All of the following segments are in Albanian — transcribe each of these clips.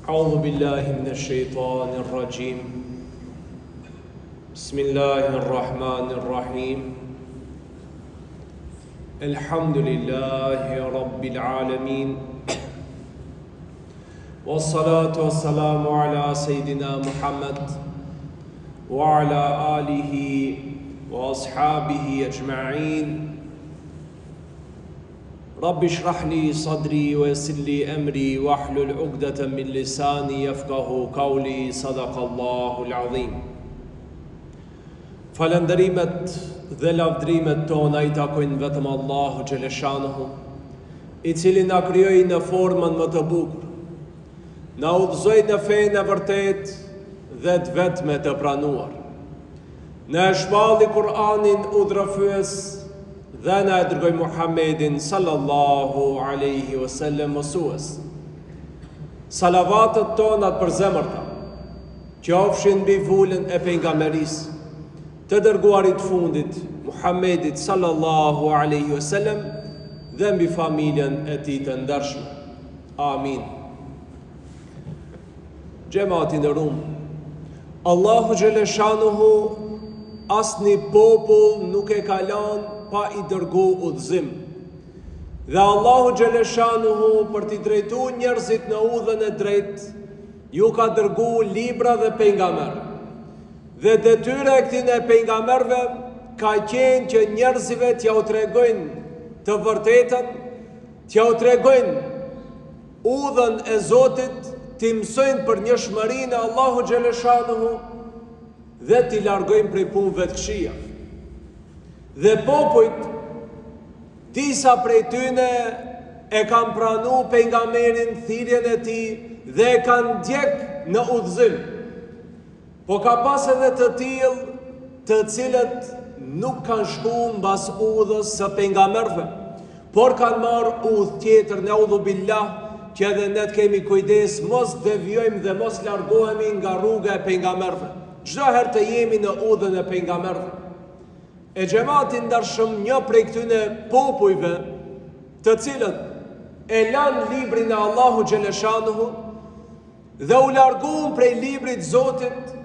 أعوذ بالله من الشيطان الرجيم بسم الله الرحمن الرحيم الحمد لله رب العالمين والصلاة والسلام على سيدنا محمد وعلى آله وأصحابه أجمعين رب اشرح لي صدري ويسر لي أمري واحلل عقدة من لساني يفقه قولي صدق الله العظيم. Falënderimet dhe lavdrimet tona I takojnë vetëm Allahu Gjeleshanuhu, I cili na krijoi në formën më të bukur, na udhëzoi në fenë e vërtet dhe të vetme të pranuar. Na shpalli Kur'anin udhërofyes dhe na e dërgoi Muhammedin sallallahu alaihi wasallam mësues. Salavatet tona për zemërta, qofshin mbi vulën e pejgamberisë, të dërguarit fundit Muhammedit sallallahu alaihi wasallam dhe mbi familjen e tij të ndershme. Amin. Xhamati nderuar, Allahu Gjeleshanuhu asnjë popull nuk e ka lënë pa I dërgu udhëzim. Dhe Allahu Gjeleshanuhu për t'i drejtu njerëzit në udhën e drejt, ju ka dërgu libra dhe pejgamber. Dhe detyra e këtyre pejgamberve ka qenë që njerëzive t'ja u tregojnë të vërtetën, t'ja u tregojnë udhën e Zotit, t'i mësojnë për njëshmërinë e Allahu Gjeleshanuhu dhe t'i largojnë prej punëve të këqija. Dhe popujt, disa prej tyne e kanë pranu pejgamberin, thirrjen e tij dhe e kanë ndjek në udhëzim. Po ka pas edhe të tillë të cilët nuk kanë shkuar mbas udhës së pejgamberëve, por kanë marrë udhë tjetër, neudhu billah, që edhe ne të kemi kujdes mos devijojmë dhe mos largohemi nga rruga e pejgamberëve. Çdo herë të jemi në udhën e pejgamberëve. E xhamati ndarshëm, një prej këtyne popujve të cilët e lanë librin e Allahu Gjeleshanuhu dhe u larguan prej librit Zotit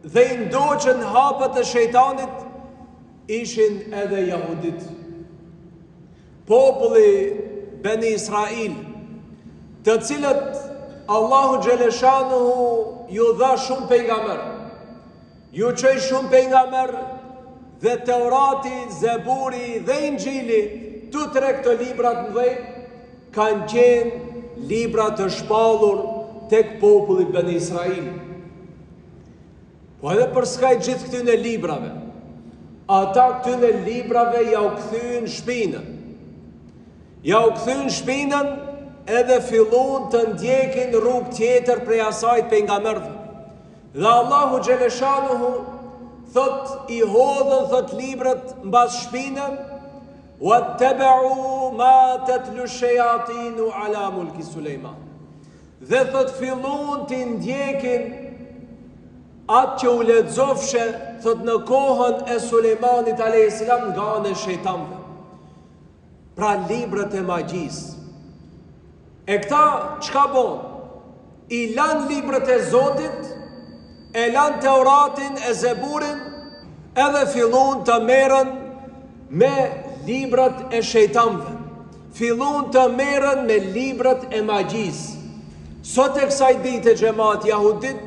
dhe I ndoqën hapët e shejtanit, ishin edhe jahudit. Populli Beni Israil, të cilët Allahu Gjeleshanuhu ju dha shumë pejgamber, ju çoi shumë pejgamber, dhe Teurati, Zeburi dhe Injili, të tre këto libra të mëdhenj, kanë qenë libra të shpallur tek populli Beni Israil. Po edhe për skaj gjithë këtyne librave, ata këtyne librave ja u kthyn shpinën. Ja u kthyn shpinën edhe fillun të ndjekin rrugë tjetër prej asaj pejgamberëve. Dhe Allahu Gjeleshanuhu thot I hodhën, thot librat mbas shpinën, وَاتَّبَعُوا مَا تَتْلُو الشَّيَاطِينُ عَلَى مُلْكِ Sulejman. Dhe thot fillun të ndjekin atë që u lexofshe, thot në kohën e Sulejmanit a.s. nga ana e shejtanëve. Pra librat e magjisë. E këta çka bën? I lan librat e Zotit, e lan Teuratin e Zeburin, edhe fillun të merren me librat e shejtanëve. Fillun të merren me librat e magjisë. Sot e kësaj dite xhamat jahudit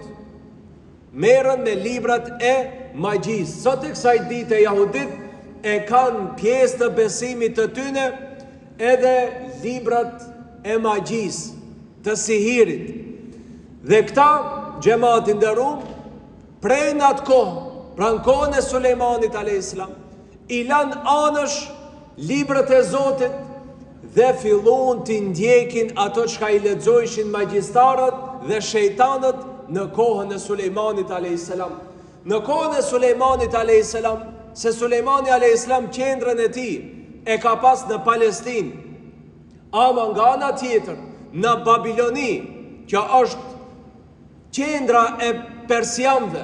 merren me librat e magjisë. Sot e kësaj dite jahudit e kanë pjesë të besimit të tyne edhe librat e magjisë, të sihirit. Dhe këta xhamati nderuar, prej në atë kohë, pra në kohën e Sulejmanit a.s. I lan anësh librat e Zotit dhe fillun të ndjekin ato çka I lexojshin magjistarët dhe shejtanët në kohën e Sulejmanit a.s. Në kohën e Sulejmanit a.s., se Sulejmani a.s. qendrën e tij e ka pas në Palestinë, ama nga ana tjetër në Babiloni, që është qendra e persianëve,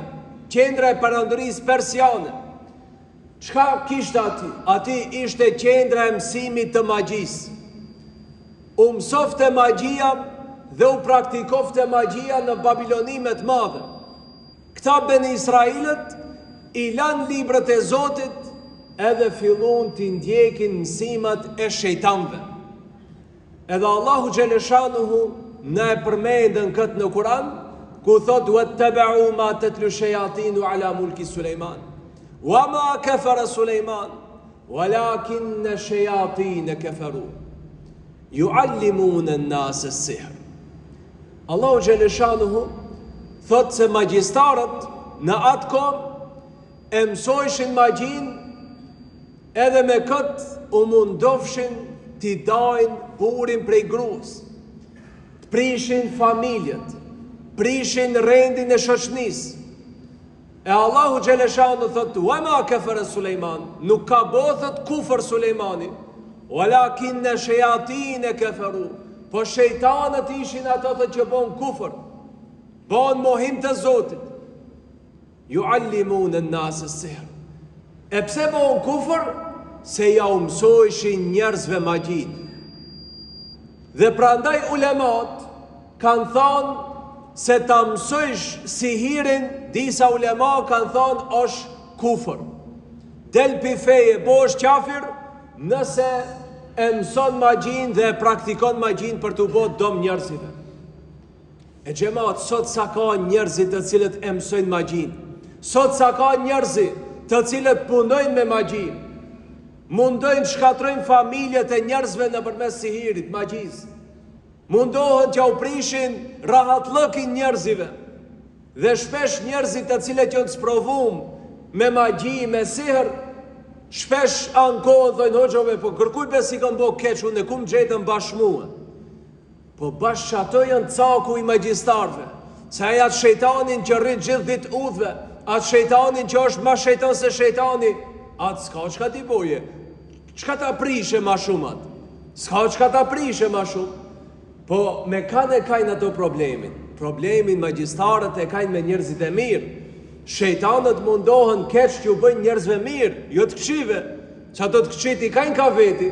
qendra e perandorisë persiane. Çka kishte aty? Aty ishte qendra e mësimit të magjisë. U mësofte magjia dhe u praktikofte magjia në Babilonimet madhe. Këta Beni Israilët i lanë librat e Zotit edhe fillun të ndjekin mësimat e shejtanëve. Edhe Allahu Gjeleshanuhu në e përmendën këtë në Kur'an, ku thot وَاتَّبَعُوا مَا تَتْلُو الشَّيَاطِينُ عَلَى مُلْكِ سُلَيْمَانَ وَمَا كَفَرَ سُلَيْمَانَ وَلَكِنَّ الشَّيَاطِينَ كَفَرُوا يُعَلِّمُونَ النَّاسَ السِّحْرَ. Allahu Gjeleshanuhu thot se magjistarët në atë kohë e mësojshin magjin, edhe me këtë u mundofshin t'i dajnë burin prej gruas, të prishin familjet, prishin rendin e shoqnisë. E Allahu Gjeleshanu thot وَمَا كَفَرَ سُلَيْمَانَ, nuk ka bothët kufër Sulejmani, وَلَكِنَّ الشَّيَاطِينَ كَفَرُوا, po shejtanët ishin ato të që bon kufër, bon mohim të Zotit. يُعَلِّمُونَ النَّاسَ السِّحْرَ. E pse bon kufër? Se ja u mësojshin njerëzve magjin. Dhe prandaj ulemat kanë thonë se ta mësojsh sihirin, disa ulema kanë thonë është kufër. Del pi feje, bo është qafir, nëse e mëson magjin dhe e praktikon magjin për të bot dom njerëzive. E xhamat, sot sa ka njerëzit të cilët e mësojnë magjin, sot sa ka njerëzit të cilët punojnë me magjin, mundojnë shkatrojnë familjet e njerëzve në përmes sihirit, magjis. Mundohen që u prishin rahatlëkin njerëzive. Dhe shpesh njerëzit të cilët janë sprovum me magji, me sihr, shpesh ankohen, thojnë hoxhove, po kërkuj besi kanë bo keq, unë e kum gjetën bashmue. Po bashkë që ato janë caku i magjistarve, se aja atë shejtanin që rrit gjithë dit udhve, atë shejtanin që është ma shejtan se shejtani, atë s'ka që ka t'i boje, që ka ta prishe ma shumat, s'ka që ka ta prishe ma shumë. Po me kanë e kajnë ato problemin magjistarët e kajnë me njerëzit e mirë. Shejtanët mundohen keq që u bëjnë njerëzve mirë, jo të këqive, që ato të këqit i kajnë ka veti,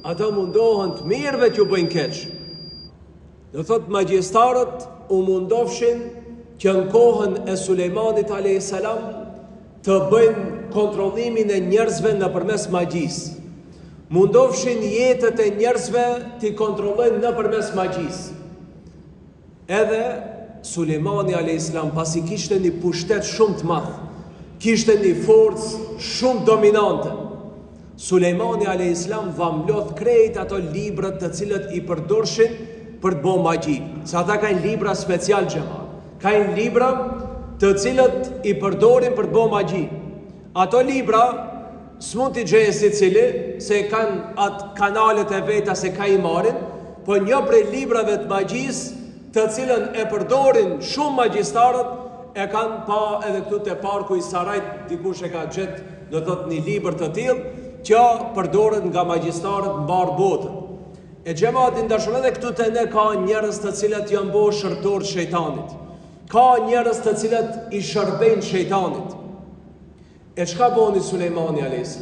ato mundohen të mirëve që u bëjnë keq. Dhe thot magjistarët u mundofshin që në kohën e Sulejmanit a.s. të bëjnë kontrollimin e njerëzve në përmes magjisë. Mundofshin jetët e njerëzve t'i kontrollojnë në përmes magjisë. Edhe Sulejmani a.s. pasi kishte një pushtet shumë të madh, kishte një forcë shumë dominante, Sulejmani a.s. vamlodh krejt ato librat të cilët i përdorshin për të bo magji. Se ata kajnë libra special xhamat, kajnë libra të cilët i përdorin për të bo magji. Ato libra s'mund t'i gjenë si cili, se kanë atë kanalet e veta se ka i marin, po një prej librave të magjis, të cilën e përdorin shumë magjistarët, e kanë pa edhe këtu të parku i Sarajt, dikush e ka gjetë, do thot një libër të tillë, që përdoret nga magjistarët në barë botën. E xhamatin dashur, edhe këtu të ne ka njerëz të cilët janë bo shërtor të shejtanit. Ka njerëz të cilët i shërbejnë shejtanit. E çka boni Sulejmani a.s.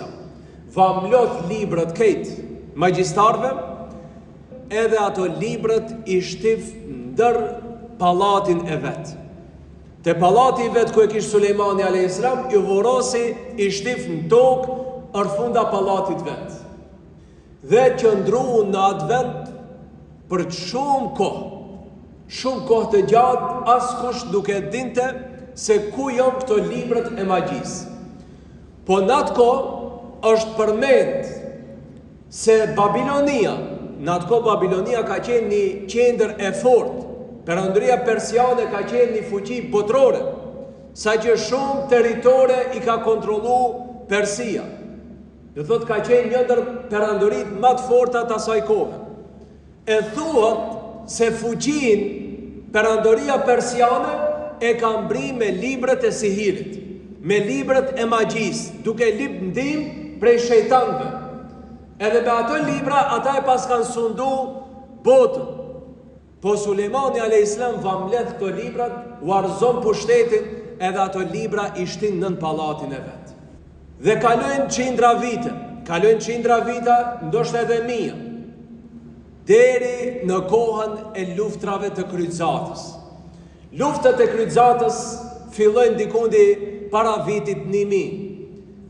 Vamlodh librat kejt magjistarve, edhe ato librat i shtif ndër palatin e vetë. Te palati i vetë ku e kishë Sulejmani a.s. i vorosi i shtif në tokë ërfunda palatit vetë. Dhe qëndru në atë vend për shumë kohë të gjatë, askush duke dinte se ku janë këto librat e magjisë. Po në atë kohë është përmend se Babilonia, në atë kohë Babilonia ka qenë një qendër e fortë, Perëndëria Persiane ka qenë një fuqi botërore, sa që shumë territore i ka kontrollu Persia. Dhe thot ka qenë një ndër perëndërit më të forta të asaj kohe. E thuhet se fuqin Perëndëria Persiane e ka mbri me librat e sihirit, me librat e magjisë, duke lip ndihmë prej shejtanëve. Edhe me ato libra ata e pas kanë sundu botën. Po Sulejmani a.s. vamledh këto librat, u arzon pushtetin, edhe ato libra ishtin nën pallatin e vet. Dhe kalojnë qindra vite, ndoshta edhe 1000. deri në kohën e luftrave të kryqëzatës. Luftat e kryqëzatës fillojnë dikundi para vitit 1000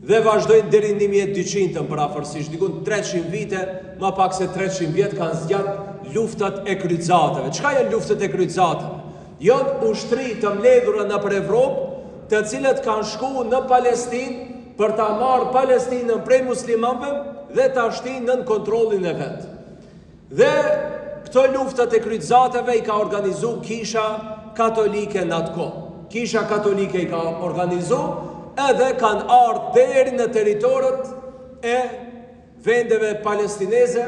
dhe vazhdojnë deri në 1200 parafërsisht, dikun 300 vite, ma pak se 300 vjet kanë zgjat luftat e kryqëzatëve. Çka janë luftat e kryqëzatëve? Janë ushtri të mbledhura nëpër Evropë, të cilët kanë shku në Palestinë për ta marrë Palestinën prej muslimanëve dhe ta shtinë nën kontrollin e vet. Dhe këto luftat e kryqëzatëve i ka organizuar Kisha Katolike në atë kohë. Kisha Katolike i ka organizuar edhe kanë ardhur deri në territorët e vendeve palestineze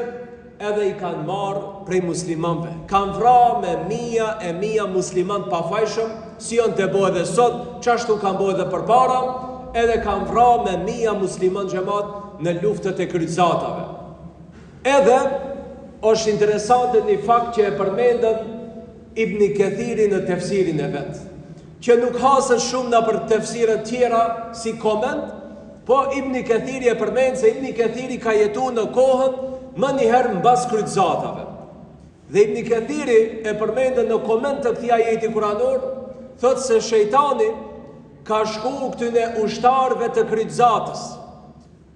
edhe i kanë marrë prej muslimanëve. Kanë vrarë me mija musliman pafajshëm, si janë të bëhe dhe sot, qashtu kanë bëhe dhe përpara, edhe kanë vrarë me mija musliman xhamat në luftët e kryqëzatave. Edhe është interesante një fakt që e përmendën Ibn Kathiri në tefsirin e vetë, që nuk hasën shumë në për tefsirët tjera si koment, po Ibn Kathiri e përmendë se Ibn Kathiri ka jetu në kohën më njëherë mbas kryqëzatave. Dhe Ibn Kathiri e përmendë në koment të këtij ajeti kuranor, thotë se shejtani ka shku këtyne ushtarëve të kryqëzatës,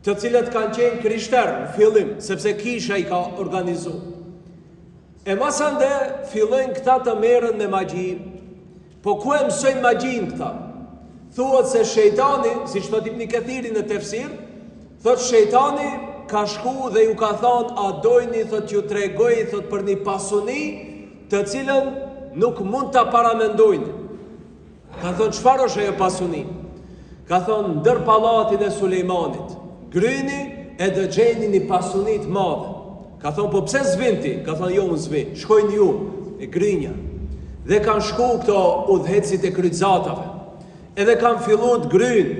të cilët kanë qenë krishterë në fillim, sepse Kisha i ka organizu. E masande fillojnë këta të merren me magji, po ku e mësojnë magjin këta? Thuhet se shejtani, si që thot Ibn Kathiri në tefsir, thot shejtani ka shku dhe ju ka thonë, a dojni, thot ju tregoj, thot për një pasuni, të cilën nuk mund të paramendojnë. Ka thonë, çfarë është ajo pasuni? Ka thonë, ndër pallatin e Sulejmanit, gryni e dëgjeni një pasunit madhe. Ka thonë, po pse zvinti? Ka thonë, jo unë zvi, shkojnë ju, e grynja. Dhe kanë shku këto udhëhecit e kryqëzatave. Edhe kanë fillu të grynë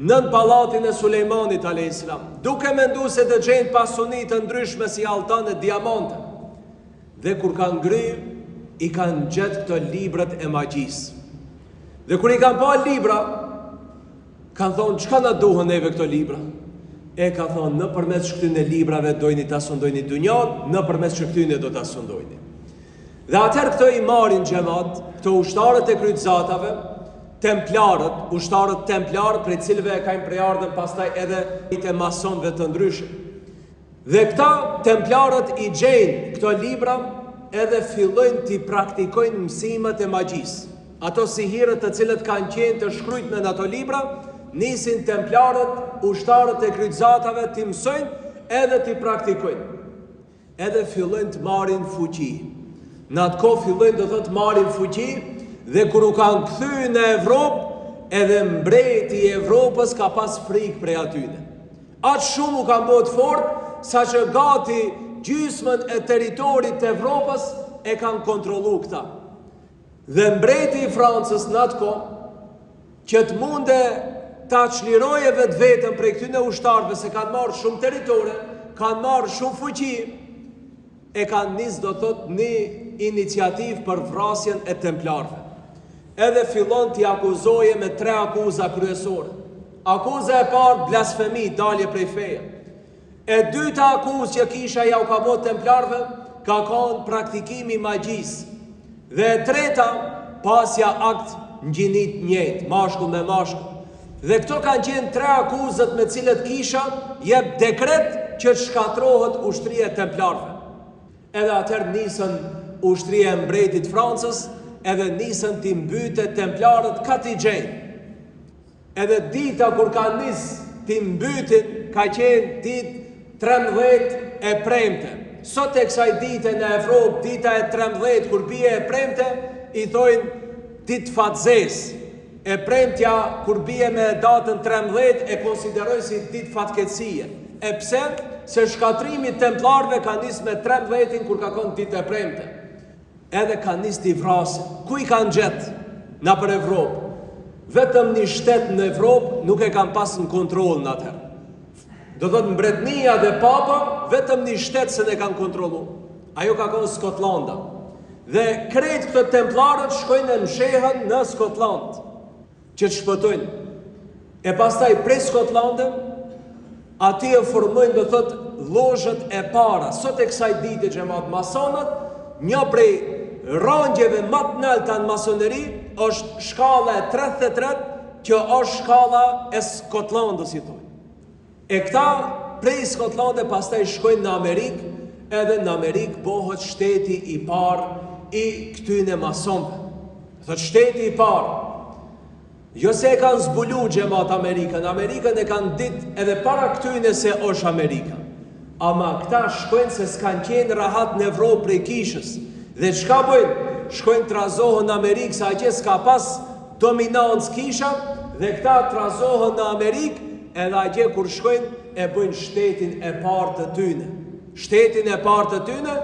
nën pallatin e Sulejmanit a.s. duke mendu se dëgjejnë pasunit të ndryshme si altan e diamante. Dhe kur kanë grynë, i kanë gjetë këto librat e magjisë. Dhe kur i kanë pa libra, kanë thonë, çka na duhen neve këto libra? E ka thonë, në përmes shkëtyn e librave dojni ta sundojni dunjan, në përmes shkëtyn e do ta sundojni. Dhe atëherë këto i marin xhamat, këto ushtarët e kryqëzatave, templarët, ushtarët templarë, prej cilëve e kanë prejardhën pastaj edhe i të masonëve të ndryshëm. Dhe këta templarët i gjejnë këto libra edhe fillojnë t'i praktikojnë mësimet e magjisë. Ato sihirët të cilët kanë qenë të shkruajtur në ato libra, nisin templarët, ushtarët e kryqëzatave t'i mësojnë edhe t'i praktikojnë. Edhe fillojnë të marrin fuqi. Në atë kohë fillojnë do thotë marrin fuqi dhe kur u kanë kthyer në Evropë, edhe mbreti i Evropës ka pas frikë prej atyne. Atë shumë u kanë bërë fort, saqë gati gjysmën e territorit të Evropës e kanë kontrollu këta. Dhe mbreti i Francës në atë kohë, që të munde ta çliroje vetë vetën prej këtyne ushtarëve se kanë marrë shumë territore, kanë marrë shumë fuqi, e kanë nis do thot një iniciativë për vrasjen e templarëve. Edhe fillon t'i akuzoje me 3 akuza kryesore. Akuza e parë, blasfemi, dalje prej feje. E dyta akuzë që Kisha ja u ka bërë templarëve, ka qenë praktikimi magjisë. Dhe e treta, pasja akt ngjinit njëjtë, mashkull me mashkull. Dhe këto kanë qenë 3 akuzat me cilët Kisha jep dekret që të shkatrohet ushtria e templarëve. Edhe atëherë nisën ushtria e mbretit Francës, edhe nisën t'i mbyte templarët ka t'i gjejnë. Edhe dita kur ka nis t'i mbytin, ka qenë ditë 13 e premte. Sot e kësaj dite në Evropë, dita e 13 kur bie e premte, i thojnë ditë fatzes. E premtja kur bie me datën 13 e konsideroj si ditë fatkeqësie. E pse? Se shkatrimi templarëve ka nis me 13 kur ka qenë ditë e premte. Edhe ka nis t'i vrasin. Ku i kanë gjetë? Na për Evropë. Vetëm një shtet në Evropë nuk e kanë pas në kontroll në atëherë. Do thotë mbretënia dhe papa, vetëm një shtet se ne kanë kontrollu. Ajo ka qenë Skotlanda. Dhe krejt këto templarët shkojnë në mshehen në Skotland, që të shpëtojnë. E pastaj prej Skotlandë ati e formojnë dhe thot lozhët e para. Sot e kësaj dite xhamat masonët, një prej rangjeve më të larta në masoneri është shkalla e 33, që është shkalla e Skotlandës i thonë. E këta prej Skotlandë pastaj shkojnë në Amerikë, edhe në Amerikë bëhet shteti i parë i këtyne masonëve. Thot shteti i parë. Jo se e kanë zbulu xhamat Amerikën e kanë ditë edhe para këtyne se është Amerika. Ama këta shkojnë se s'kanë qenë rahat në Evropë prej kishës. Dhe çka bëjnë? Shkojnë trazohen në Amerikë, sa që s'ka pas dominancë kisha, dhe këta trazohen në Amerikë, edhe atje kur shkojnë e bëjnë shtetin e parë të tyne. Shtetin e parë të tyne,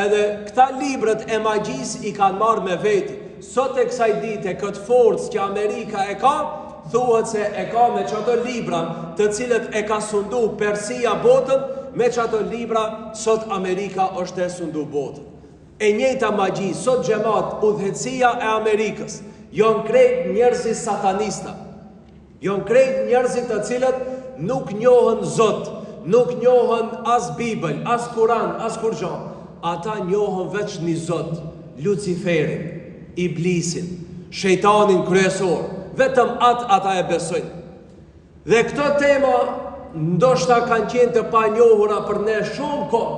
edhe këta librat e magjisë i kanë marrë me veti. Sot e kësaj dite, këtë forcë që Amerika e ka, thuhet se e ka me çato libra të cilët e ka sundu Persia botën, me çato libra sot Amerika është e sundu botën. E njëjta magji, sot xhamat, udhëhecia e Amerikës, janë krejt njerëzit satanista. Janë krejt njerëzit të cilët nuk njohën Zot, nuk njohën as Bibël, as Kur'an, as kurgjon. Ata njohën veç një Zot, Luciferin, Iblisin, shejtanin kryesor. Vetëm ata e besojnë. Dhe këto tema ndoshta kanë qenë të panjohura për ne shumë kohë,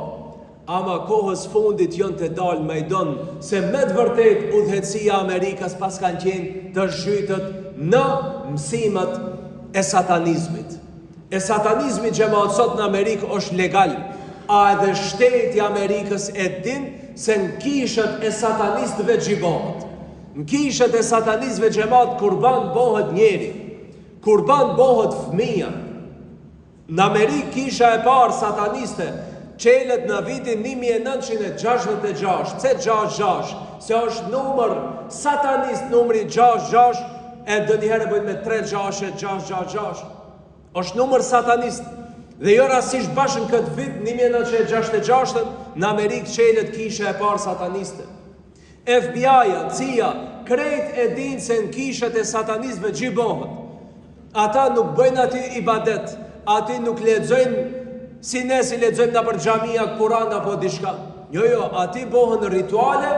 ama kohës fundit janë të dalë mejdan se me të vërtet udhëhecia Amerikës pas kanë qenë të zhytët në mësimet e satanizmit. E satanizmi xhamat sot në Amerikë është legal, a edhe shteti Amerikës e din se në kishët e satanistëve gjibohet. Në kishët e satanistëve xhamat kurban bëhet njeri, kurban bëhet fëmija. Në Amerikë kisha e parë sataniste qelet në vitin 1966, pse 66? Se është numër satanist, numri 66, e dë njëherë bëjt me 366, është numër satanist. Dhe jo rasisht bashkën këtë vit, 1966, në Amerikë qelet kisha e parë sataniste. FBI-a, CIA, krejt e din se në kishat e satanistëve gjibohet. Ata nuk bëjnë ati ibadet, ati nuk lexojnë si ne si lexojmë në për xhamia Kur'an apo diçka. Jo, ati bëhen rituale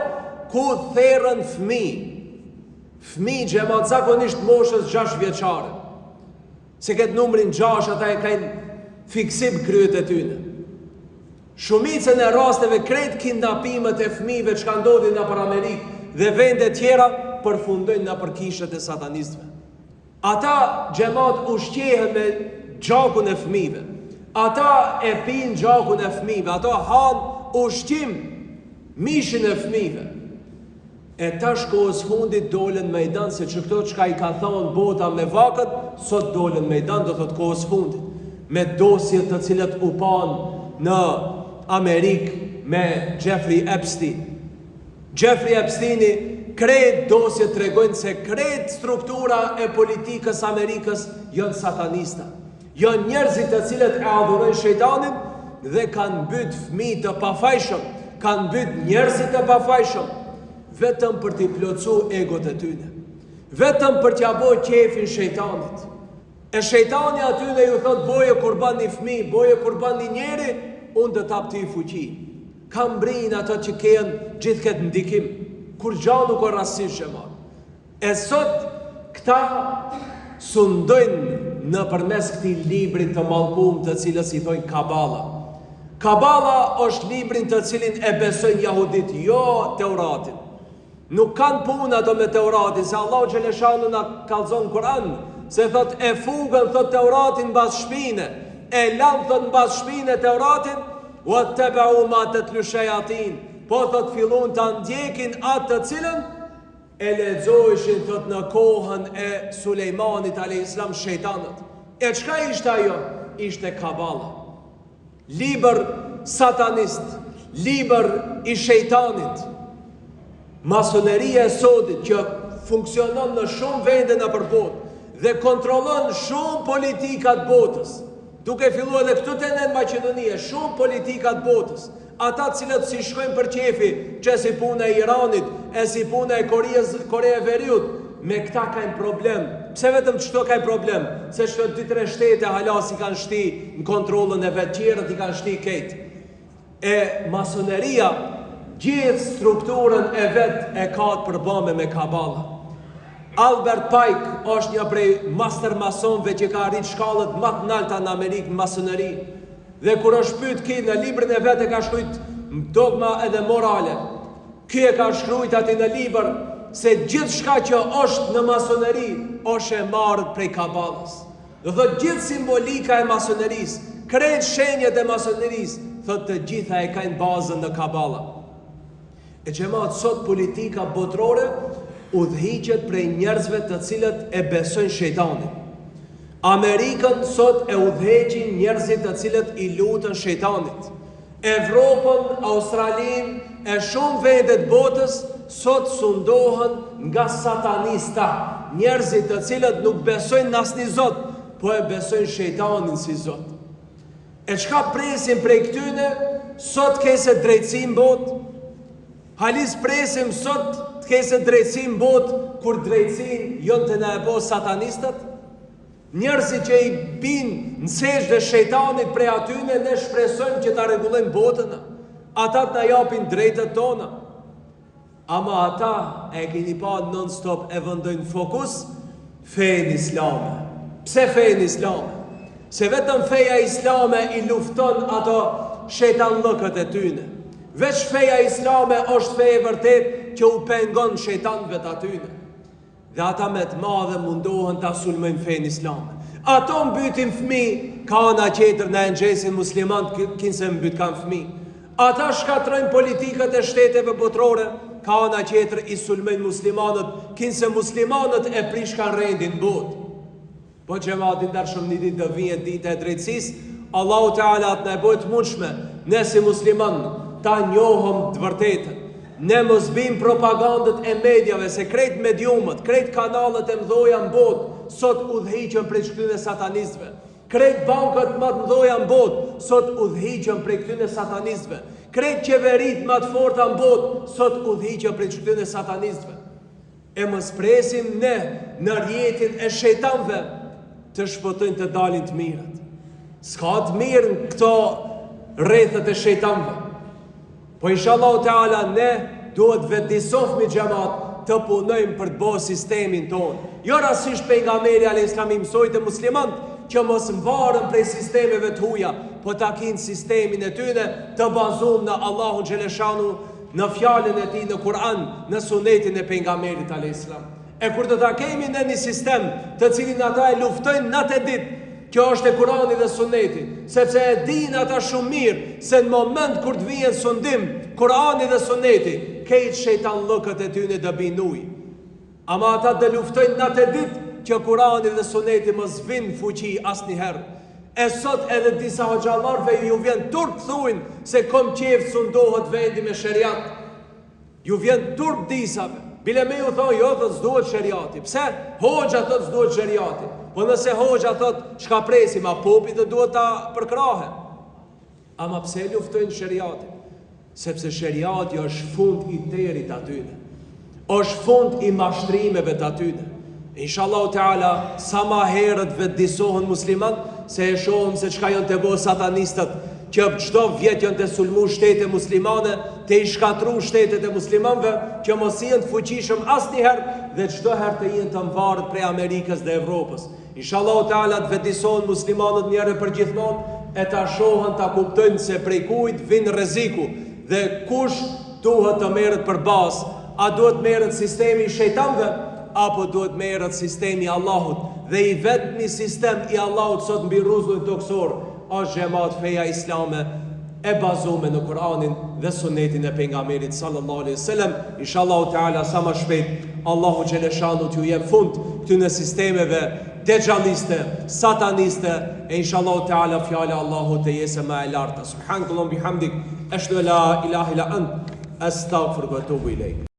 ku therrën fëmijë. Fëmijë xhamat zakonisht moshës 6 vjeçare. Se këtë numrin 6 ata e kanë fiksim kryet e tyne. Shumicën e rasteve krejt kidnapimet e fëmijëve që ka ndodhin në për Amerikë dhe vende tjera përfundojnë në për kishët e satanistëve. Ata xhamat ushqehen me gjakun e fëmijëve. Ata e pinë gjakun e fëmijëve, ata hanë ushqim mishin e fëmijëve. E tash kohës fundit dolen mejdan, se që këto qka i ka thonë bota me vakët, sot dolen mejdan, do thot kohës fundit, me dosjet të cilët u panë në Amerikë me Jeffrey Epstein. Jeffrey Epsteini, krejt dosjet tregojnë se krejt struktura e politikës Amerikës janë satanista. Janë njerëzit të cilët e adhurojnë shejtanin dhe kanë byt fëmijë të pafajshëm, kanë byt njerëzit të pafajshëm, vetëm për t'i plotsu egot e tyne, vetëm për t'ja boj qefin shejtanit. E shejtani atyne ju thot boje kurban një fëmijë, boje kurban një njeri, unë dhe tap t'i fuqi. Kam brin ato që kenë gjithë këtë ndikim, kur gja nuk o rasisht që marë. E sot këta sundojnë në përmes këti librin të mallkum të cilës i thojnë Kabala. Kabala është librin të cilin e besojnë jahudit, jo Teuratin. Nuk kanë punë ato me Teuratin, se Allah Gjeleshanu na kallzon Kur'an, se thot e fugën thot Teuratin bas shpine, e lanë thot bas shpine Teuratin, o të behu ma të t'lu shayatin, po thot fillun të ndjekin atë të cilën, e lexojshin thot në kohën e Sulejmanit a.s. shejtanët. E çka ishte ajo? Ishte Kabala. Libër satanist, libër i shejtanit. Masoneria e sodit që funksionon në shumë vende në përbotë dhe kontrollon shumë politikat botës. Duke filluar edhe këtu te në Maqedoni, shumë politikat botës. Ata cilët si shkojnë për qefi, që si puna e Iranit, e si puna e Korea e Veriut, me këta kajnë problem. Pse vetëm qëto kajnë problem? Se që 2-3 shtete halas i kanë shti në kontrolën e vetë, tjerët i kanë shti kejtë. E masoneria, gjithë strukturën e vetë e ka të përbame me kabala. Albert Pike është një prej master masonve që ka arrit shkallët më të nalta në Amerikë në masoneri. Dhe kur është pyet ki në librin e vetë e ka shkrujt dogma edhe morale. Ky e ka shkrujt ati në libër se gjithë shka që është në masoneri është e marrët prej kabalës. Dhe gjithë simbolika e masoneris, krejt shenjët e masoneris, thot të gjitha e kajnë bazën në kabala. E xhamat, sot politika botrore udhëhiqet prej njerëzve të cilët e besojnë shejtanin. Amerikën sot e udhëheqin njerëzit të cilët i lutën shejtanit. Evropën, Australinë, e shumë vendet botës sot sundohen nga satanista, njerëzit të cilët nuk besojnë në asnjë zot, po e besojnë shejtanin si zot. E çka presim prej këtyne? Sot kese drejtësi në botë. Halis presim sot të kese drejtësi në botë, kur drejtësin jonë të na e bo satanistat. Njerëzit që i binë në sesh dhe shejtanit prej atyne, ne shpresojmë që ta rregullojmë botën. Ata të na japin drejtët tona. Ama ata e keni pa non-stop e vëndojnë fokus fejnë islame. Pse fejnë islame? Se vetëm feja islame i lufton ato shejtanllëkët e tyne. Veç feja islame është feja vërtet që u pengon shejtanëve të atyne. Dhe ata me të madhe mundohen të sulmojnë fejnë islame. Ato mbytin fëmi, ka ana qetër në engjesin musliman, kinse mbyt kanë fëmi. Ata shkatrojnë politikët e shteteve botrore, ka ana qetër i sulmojnë muslimanët, kinse muslimanët e prishkan rendin botë. Po xhamatin dashëm, një ditë do vihet dita e drejtësisë, Allahu Teala të na bëjë të mundshme, ne si musliman ta njohëm të vërtetën. Ne mos bim propagandët e medjave, se krejt mediumët, krejt kanalët e mdhoja në botë, sot udhëhiqen prej këtyne satanistëve. Krejt bankët më të mdhoja në botë, sot udhëhiqen prej këtyne satanistëve. Krejt qeverit më të forta në botë, sot udhëhiqen prej këtyne satanistëve. E mos presim ne në rjetin e shejtanëve të shpëtojnë të dalin të mirët. S'ka të mirë në këto rrethët e shejtanëve. Po inshallah Teala ne duhet vetëdisofmi xhamat të punojmë për të bërë sistemin tonë. Jo rastisht pejgamberi alayhis salam i mësoi të muslimanët që mos mbaren prej sistemeve të huaja, po ta kinë sistemin e tyre të bazuar në Allahun xheleshanu, në fjalën e tij në Kur'an, në sunetin e pejgamberit alayhis salam. E kur do ta kemi në një sistem të cilin ata e luftojnë natë e ditë, kjo është e Kurani dhe Suneti, sepse e din ata shumë mirë se në moment kur të vijen sundim, Kurani dhe Suneti, kejtë shejtanllëkët e tyne do bin ujë. Ama ata do luftojnë natë e ditë që Kurani dhe Suneti mos vinë fuqi asnjëherë. E sot edhe disa hoxhallarëve ju vjen turp thujnë se kom qef sundohet vendi me sheriat. Ju vjen turp disave. Bile me ju thonë, jo, thot s'duhet sheriati. Pse? Hoxha thot s'duhet sheriati. Po nëse hoxha thot, çka presim, a popi të duhet ta përkrahe. Ama pse luftojnë sheriati? Sepse sheriati është fund i terit atyne. Është fund i mashtrimeve të atyne. Inshallah Teala, sa ma herët vetëdisohen musliman, se e shohëm se çka janë të bo satanistët, që çdo vjet janë të sulmu shtete muslimane, të i shkatru shtetet e muslimanve, që mos jenë të fuqishëm asnjëherë dhe çdo herë të jenë të mvarët prej Amerikës dhe Evropës. Inshallah Teala të vetëdisohen muslimanët njëherë për gjithmonë e ta shohën, ta kuptojnë se prej kujt vin rreziku dhe kush duhet të merret përbas, a duhet merret sistemi i shejtanëve apo duhet merret sistemi i Allahut. Dhe i vetmi sistem i Allahut sot mbi rrezullin toksor është xhamat feja islame e bazuar në Kur'anin dhe Sunetin e pejgamberit sallallahu alaihi wasallam. Inshallah Teala sa më shpejt Allahu xheleshanu t'ju jep fund këtyre sistemeve dejjaliste, sataniste, e inshallah Teala fjala Allahut të jesë më e lartë. Subhanallahu bihamdik, ashhadu la ilaha illa ant, astaghfiruka wa atubu ilayk.